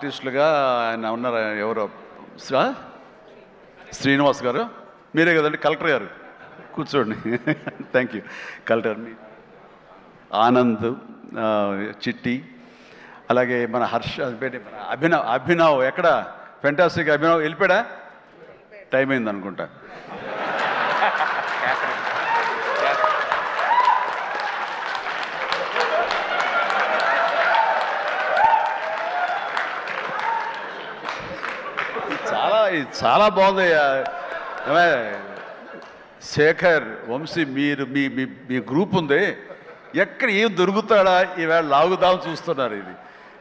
ఆర్టిస్టులుగా ఆయన ఉన్నారు, ఎవరో శ్రీనివాస్ గారు, మీరే కదండి కలెక్టర్ గారు, కూర్చోండి. Thank you. కలెక్టర్ మీ ఆనంద్, చిట్టి, అలాగే మన హర్ష, మన అభినవ్ ఎక్కడ, ఫెంటాస్టిక్ అభినవ్ వెళ్ళిపోయాడా, టైం అయింది అనుకుంటా. చాలా బాగుంది. శేఖర్, వంశీ, మీరు మీ మీ గ్రూప్ ఉంది, ఎక్కడ ఏం దొరుకుతాడా ఈవేళ లాగుదాం చూస్తున్నారు. ఇది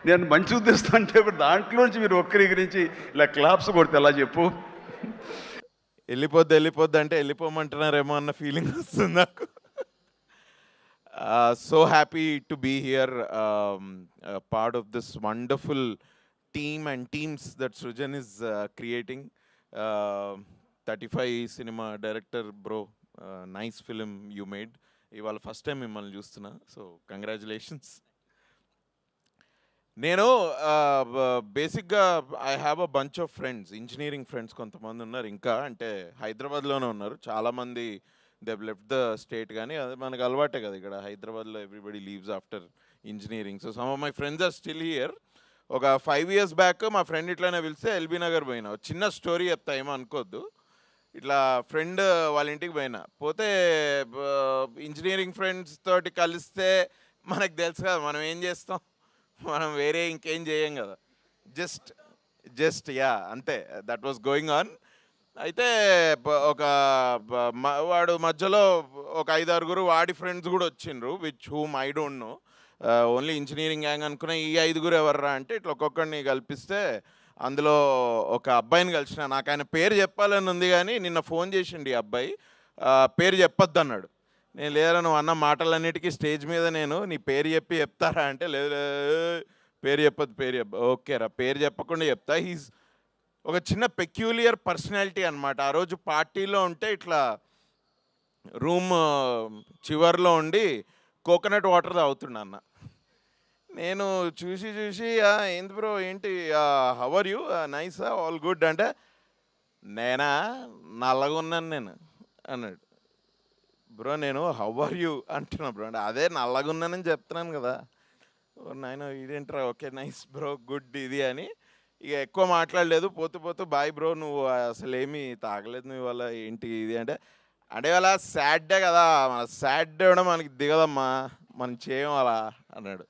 నేను మంచి ఉద్దేశం అంటే దాంట్లోంచి మీరు ఒక్కరి గురించి ఇలా క్లాప్స్ కొడితే ఎలా చెప్పు. వెళ్ళిపోద్ది అంటే వెళ్ళిపోమంటున్నారేమో అన్న ఫీలింగ్ వస్తుంది నాకు. So happy to be here, part of this wonderful team and teams that Srujan is creating. 35 cinema director bro, nice film you made. ఇవాళ ఫస్ట్ టైం మిమ్మల్ని చూస్తున్నా, సో కంగ్రాచులేషన్స్. నేను బేసిక్గా I have a bunch of friends, engineering friends కొంతమంది ఉన్నారు, ఇంకా అంటే హైదరాబాద్లోనే ఉన్నారు. చాలామంది దే లెఫ్ట్ ద స్టేట్, కానీ అది మనకు అలవాటే కదా ఇక్కడ హైదరాబాద్లో, everybody leaves after engineering. So some of my friends are still here. ఒక 5 years బ్యాక్ మా ఫ్రెండ్ ఇట్లానే పిలిస్తే ఎల్బీ నగర్ పోయినా. చిన్న స్టోరీ చెప్తా, ఏమో అనుకోవద్దు. ఇట్లా ఫ్రెండ్ వాళ్ళ ఇంటికి పోతే ఇంజనీరింగ్ ఫ్రెండ్స్ తోటి కలిస్తే మనకు తెలుసు కదా మనం ఏం చేస్తాం, మనం వేరే ఇంకేం చేయం కదా, జస్ట్ యా అంతే, దట్ వాస్ గోయింగ్ ఆన్. అయితే ఒక వాడు మధ్యలో ఒక 5-6 వాడి ఫ్రెండ్స్ కూడా వచ్చిండ్రు, which whom I don't know. Only engineering gang అనుకున్న. ఈ 5 ఎవర్రా అంటే ఇట్లా ఒక్కొక్కడిని కల్పిస్తే అందులో ఒక అబ్బాయిని కలిసిన. నాకు ఆయన పేరు చెప్పాలని ఉంది, కానీ నిన్న ఫోన్ చేసిండు ఈ అబ్బాయి, పేరు చెప్పొద్దు అన్నాడు. నేను లేదా నువ్వు అన్న మాటలన్నిటికీ స్టేజ్ మీద నేను నీ పేరు చెప్తారా అంటే, లేదు పేరు చెప్పొద్దు. ఓకే రా, పేరు చెప్పకుండా చెప్తా. హీస్ ఒక చిన్న పెక్యూలియర్ పర్సనాలిటీ అనమాట. ఆ రోజు పార్టీలో ఉంటే ఇట్లా రూమ్ చివర్లో ఉండి కోకోనట్ వాటర్ తాగుతున్నా అన్న. నేను చూసి ఏంది బ్రో, ఏంటి, హౌ ఆర్ యూ, నైసా, ఆల్ గుడ్ అంటే, నేనా నల్లగా ఉన్నాను నేను అన్నాడు. బ్రో నేను హౌ ఆర్ యూ అంటున్నా బ్రో అంటే, అదే నల్లగా ఉన్నానని చెప్తున్నాను కదా. నాయన ఇదేంట్రా, ఓకే నైస్ బ్రో, గుడ్ ఇది అని. ఇక ఎక్కువ మాట్లాడలేదు. పోతూ బాయ్ బ్రో, నువ్వు అసలు ఏమీ తాగలేదు నువ్వు ఇవాళ, ఏంటి ఇది అంటే అలా సాడ్డే కదా, మన సాడ్డే కూడా మనకి దిగదమ్మా, మనం చేయం అలా అన్నాడు.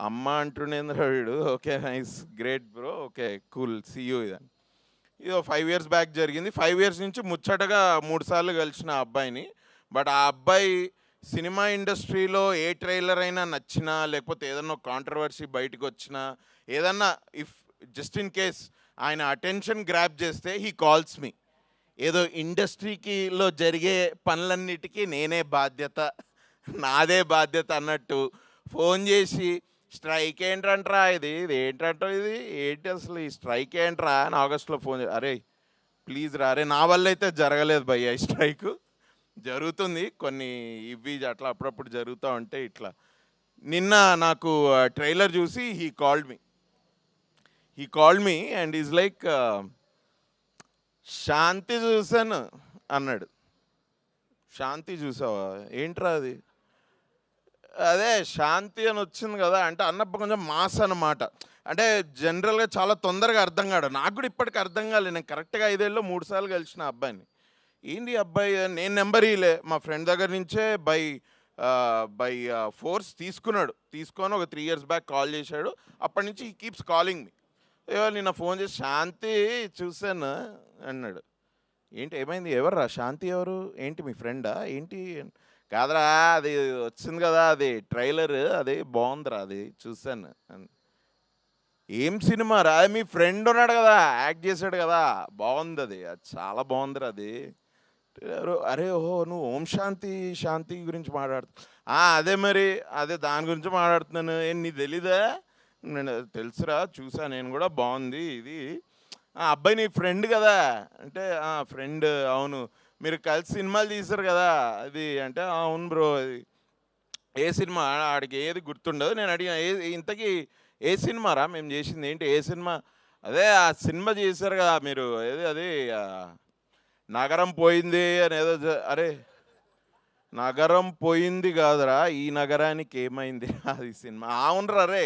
అమ్మ అంటుండేంద్ర వీడు. Okay nice, great bro, okay cool, see you. ఇది 5 years బ్యాక్ జరిగింది. 5 years నుంచి ముచ్చటగా 3 సార్లు కలిసిన ఆ అబ్బాయిని. బట్ ఆ అబ్బాయి సినిమా ఇండస్ట్రీలో ఏ ట్రైలర్ అయినా నచ్చినా, లేకపోతే ఏదన్నా కాంట్రవర్సీ బయటకు వచ్చినా, ఏదన్నా ఇఫ్ జస్ట్ ఇన్ కేస్ ఆయన అటెన్షన్ గ్రాప్ చేస్తే హీ కాల్స్ మీ. ఏదో ఇండస్ట్రీకిలో జరిగే పనులన్నిటికీ నేనే బాధ్యత, నాదే బాధ్యత అన్నట్టు ఫోన్ చేసి, స్ట్రైక్ ఏంటంట్రా, ఇది ఏంటంటో, ఇది ఏంటి అసలు ఈ స్ట్రైక్ ఏంట్రా అని ఆగస్టులో ఫోన్ చేసి, అరే ప్లీజ్ రా, అరే నా వల్ల అయితే జరగలేదు భయ్య ఈ స్ట్రైక్, జరుగుతుంది కొన్ని ఇవి అట్లా అప్పుడప్పుడు జరుగుతూ ఉంటాయి ఇట్లా. నిన్న నాకు ట్రైలర్ చూసి he called me and is like, Shanti చూశాను అన్నాడు. శాంతి చూసావా, ఏంట్రా అది, అదే శాంతి అని వచ్చింది కదా అంటే, అన్నప్పుడు కొంచెం మాస్ అన్నమాట. అంటే జనరల్గా చాలా తొందరగా అర్థం కాడు. నాకు కూడా ఇప్పటికి అర్థం కాలేదు. నేను కరెక్ట్గా 5 ఏళ్ళలో 3 సార్లు కలిసిన అబ్బాయిని. ఏంది అబ్బాయి, నేను నెంబర్ ఇలే, మా ఫ్రెండ్ దగ్గర నుంచే బై ఫోర్స్ తీసుకొని ఒక 3 years బ్యాక్ కాల్ చేశాడు. అప్పటి నుంచి ఈ కీప్స్ కాలింగ్ మీ. నిన్న ఫోన్ చేసి శాంతి చూశాను అన్నాడు. ఏంటి ఏమైంది, ఎవర్రా శాంతి, ఎవరు, ఏంటి మీ ఫ్రెండా ఏంటి, కాదరా అది వచ్చింది కదా, అది ట్రైలర్, అది బాగుందిరా, అది చూశాను. ఏం సినిమా రా, మీ ఫ్రెండ్ ఉన్నాడు కదా, యాక్ట్ చేశాడు కదా, బాగుంది అది చాలా బాగుందిరా అది. అరే ఓహో, నువ్వు ఓం శాంతి గురించి మాట్లాడుతు, అదే మరి అదే దాని గురించి మాట్లాడుతున్నాను. నీ తెలీదా, నేను తెలుసురా, చూసా నేను కూడా, బాగుంది ఇది. అబ్బాయి నీ ఫ్రెండ్ కదా అంటే, ఫ్రెండ్, అవును, మీరు కలిసి సినిమాలు తీశారు కదా అది అంటే, అవును బ్రో, అది ఏ సినిమా, ఆడికి ఏది గుర్తుండదు. నేను అడిగిన ఇంతకీ ఏ సినిమారా మేము చేసింది ఏంటి ఏ సినిమా? అదే ఆ సినిమా చేశారు కదా మీరు, ఏది అది నగరం పోయింది అని ఏదో అరే నగరం పోయింది కాదురా, ఈ నగరానికి ఏమైంది అది సినిమా. అవునరా రే,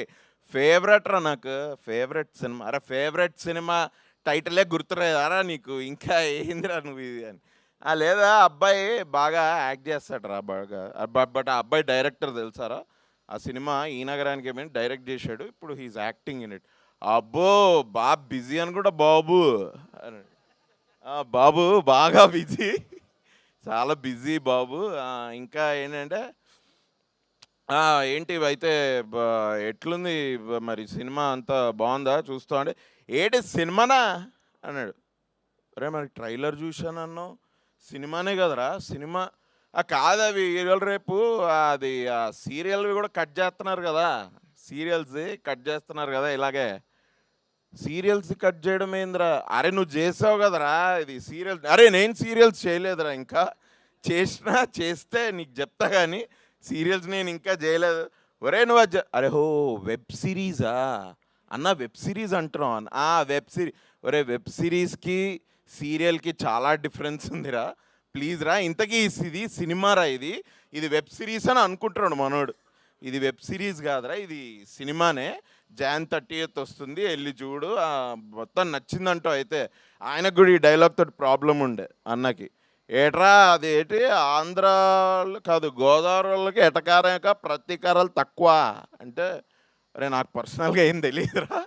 ఫేవరెట్ రా నాకు, ఫేవరెట్ సినిమా. అరే ఫేవరెట్ సినిమా టైటిలే గుర్తురారా నీకు, ఇంకా ఏందిరా నువ్వు ఇది అని. లేదా అబ్బాయి బాగా యాక్ట్ చేస్తాడు రా బాగా, బట్ ఆ అబ్బాయి డైరెక్టర్ తెలుసారా? ఆ సినిమా ఈ నగరానికి ఏమైనా డైరెక్ట్ చేశాడు, ఇప్పుడు హీఈస్ యాక్టింగ్ ఇన్ ఇట్. అబ్బో బాగా బిజీ అని కూడా బాబు బాబు బాగా బిజీ, చాలా బిజీ బాబు. ఇంకా ఏంటంటే ఏంటి అయితే ఎట్లుంది మరి సినిమా అంతా బాగుందా చూస్తా అంటే, ఏంటి సినిమానా అన్నాడు. అరే మరి ట్రైలర్ చూశానన్నావు, సినిమానే కదరా సినిమా. కాదు అవి ఇవాళ రేపు అది సీరియల్వి కూడా కట్ చేస్తున్నారు కదా, సీరియల్స్ కట్ చేస్తున్నారు కదా ఇలాగే. సీరియల్స్ కట్ చేయడం ఏందిరా? అరే నువ్వు చేసావు కదరా ఇది సీరియల్. అరే నేను సీరియల్స్ చేయలేదురా, ఇంకా చేస్తే నీకు చెప్తా కానీ సీరియల్స్ నేను ఇంకా చేయలేదు. ఒరే నువ్వు అరే హో వెబ్ సిరీసా అన్న, వెబ్ సిరీస్ అంటున్నావు అన్న. Web series. ఒరే వెబ్ సిరీస్కి సీరియల్కి చాలా డిఫరెన్స్ ఉందిరా, ప్లీజ్ రా. ఇంతకీ ఇది సినిమారా, ఇది వెబ్ సిరీస్ అని అనుకుంటున్నాడు మనోడు. ఇది వెబ్ సిరీస్ కాదురా, ఇది సినిమానే. Jan 30th వస్తుంది, వెళ్ళి చూడు. మొత్తం నచ్చిందంటూ. అయితే ఆయనకు కూడా ఈ డైలాగ్ తోటి ప్రాబ్లం ఉండే అన్నకి. ఏట్రా అదేంటి ఆంధ్రాలో కాదు గోదావరి వాళ్ళకి ఎటకారక ప్రతీకారాలు తక్కువ అంటే, అరే నాకు పర్సనల్గా ఏం తెలియదురా,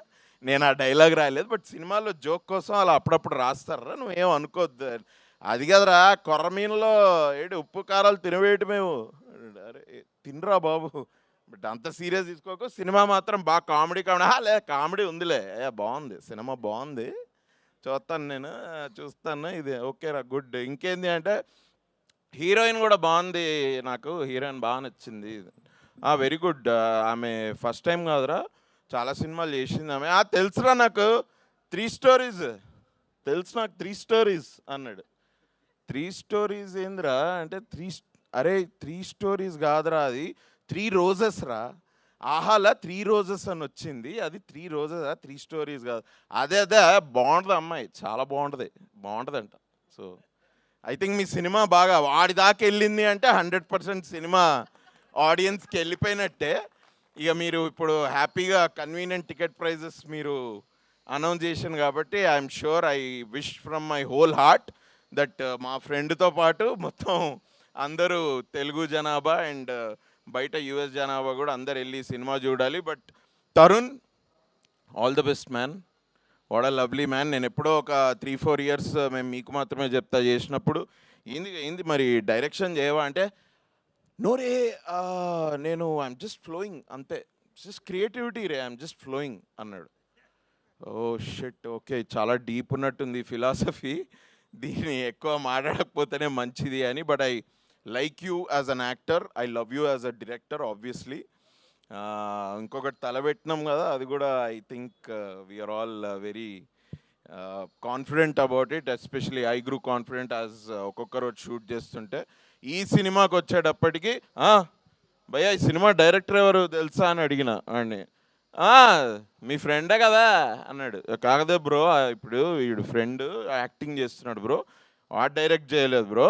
నేను ఆ డైలాగ్ రాయలేదు, బట్ సినిమాలో జోక్ కోసం అలా అప్పుడప్పుడు రాస్తారా, నువ్వేం అనుకోవద్దు. అది కదరా కొర్రమీన్లో ఏంటి ఉప్పు కారాలు తినవేయటమేమో. అరే తినరా బాబు, బట్ అంత సీరియస్ తీసుకోకు. సినిమా మాత్రం బాగా కామెడీ లేదు కామెడీ ఉందిలే, బాగుంది సినిమా, బాగుంది, చూస్తాను నేను, చూస్తాను. ఇది ఓకేరా, గుడ్. ఇంకేంది అంటే హీరోయిన్ కూడా బాగుంది, నాకు హీరోయిన్ బాగా నచ్చింది. Very good. ఆమె ఫస్ట్ టైం కాదురా, చాలా సినిమాలు చేసింది ఆమె. తెలుసురా నాకు 3 స్టోరీస్ తెలుసు, నాకు 3 స్టోరీస్ అన్నాడు. 3 స్టోరీస్ ఏందిరా అంటే అరే 3 స్టోరీస్ కాదురా, అది 3 రోజెస్ రా. ఆహాలా 3 రోజెస్ అని వచ్చింది, అది 3 రోజెస్, 3 స్టోరీస్ కాదు. అదే బాగుంటుంది అమ్మాయి, చాలా బాగుంటుందంట. సో ఐ థింక్ మీ సినిమా బాగా వాడి దాకా వెళ్ళింది అంటే 100% సినిమా ఆడియన్స్కి వెళ్ళిపోయినట్టే. ఇక మీరు ఇప్పుడు హ్యాపీగా కన్వీనియంట్ టికెట్ ప్రైజెస్ మీరు అనౌన్స్ చేశాను కాబట్టి I'm sure, I wish from my whole heart that మా ఫ్రెండ్తో పాటు మొత్తం అందరూ తెలుగు జనాభా అండ్ బయట యూఎస్ జనాభా కూడా అందరు వెళ్ళి సినిమా చూడాలి. But Tarun, all the best man, what a lovely man. నేను ఎప్పుడో ఒక 3-4 ఇయర్స్ మేము మీకు మాత్రమే చెప్తా చేసినప్పుడు, ఏంది మరి డైరెక్షన్ చేయవా అంటే, నోరే నేను ఐఎమ్ జస్ట్ ఫ్లోయింగ్ అంతే, జస్ట్ క్రియేటివిటీ రే, ఐఎమ్ జస్ట్ ఫ్లోయింగ్ అన్నాడు. ఓ షిట్, ఓకే చాలా డీప్ ఉన్నట్టుంది ఫిలాసఫీ, దీన్ని ఎక్కువ మాట్లాడకపోతేనే మంచిది అని. But I like you as an actor, I love you as a director obviously. ఇంకొకటి తలబెట్టినాం కదా, అది కూడా I think we're all very confident about it. Especially I grew confident as ఒక్కొక్క రోజు షూట్ చేస్తుంటే. ఈ సినిమాకి వచ్చేటప్పటికి భయ్యా ఈ సినిమా డైరెక్టర్ ఎవరు తెలుసా అని అడిగిన వాడిని. మీ ఫ్రెండే కదా అన్నాడు. కాకదే బ్రో, ఇప్పుడు వీడు ఫ్రెండ్ యాక్టింగ్ చేస్తున్నాడు బ్రో, వాడు డైరెక్ట్ చేయలేదు బ్రో,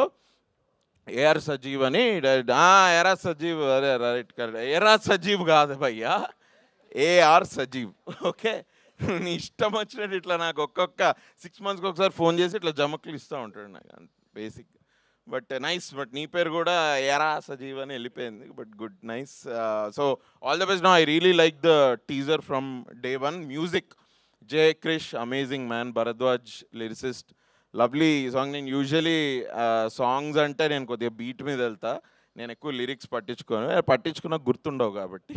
ఏఆర్ సజీవ్ అని డైరెక్ట్. ఏఆర్ సజీవ్, అదే రైట్ కరెక్ట్, ఏఆర్ సజీవ్ కాదు భయ్యా, ఏఆర్ సజీవ్. ఓకే, నీ ఇష్టం వచ్చినట్టు ఇట్లా నాకు ఒక్కొక్క 6 monthsకి ఒకసారి ఫోన్ చేసి ఇట్లా జమక్లు ఇస్తూ ఉంటాడు నాకు, బేసిక్. బట్ నైస్, బట్ నీ పేరు కూడా ఏరా సజీవ్ అని వెళ్ళిపోయింది, but good, nice. So all the best. No I really like the teaser from day 1. Music J Krish, amazing man. Bharadwaj lyricist, lovely song. నేను యూజువలీ సాంగ్స్ అంటే నేను కొద్దిగా బీట్ మీద వెళ్తా, నేను ఎక్కువ లిరిక్స్ పట్టించుకున్న గుర్తుండవు కాబట్టి.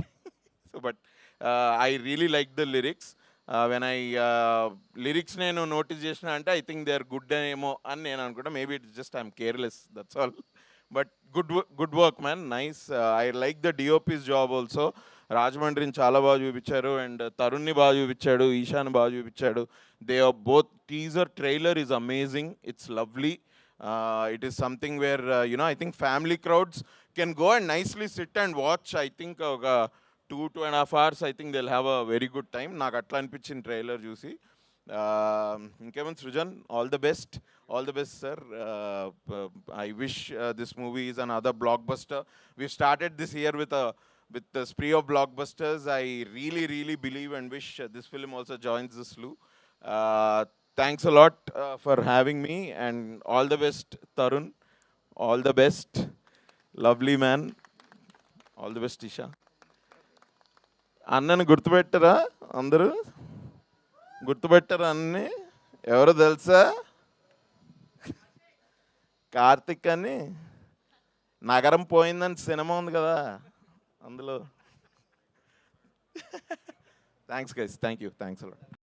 So but I really like the lyrics. When I lyrics నేను నోటీస్ చేసిన అంటే I think they are good ఏమో అని నేను అనుకుంటా. Maybe it's just I'm careless, that's all. But good work man, nice. I like the DOP's job also. రాజమండ్రిని చాలా బాగా చూపించారు, అండ్ తరుణ్ని బాగా చూపించాడు, ఈశాన్ బాగా చూపించాడు. They are both. Teaser trailer is amazing, it's lovely. It is something where I think family crowds can go and nicely sit and watch. I think ఒక 2.5 hours I think they'll have a very good time. నాకు అట్లా అనిపించింది trailer చూసి. ఇంకేమైనా Srujan, all the best sir. I wish this movie is an other block buster. We started this year with the spree of blockbusters. I really believe and wish this film also joins the slew. Thanks a lot for having me, and all the best, Tarun. All the best. Lovely man. All the best, Isha. అన్నని గుర్తుపెట్టరా అందరూ? గుర్తుపెట్టరా అన్ని? ఎవరో తెలుసా? కార్తిక్ అని. నగరం పోయిందని cinema ఉంది కదా అందులో. Thanks guys, thank you, thanks a lot.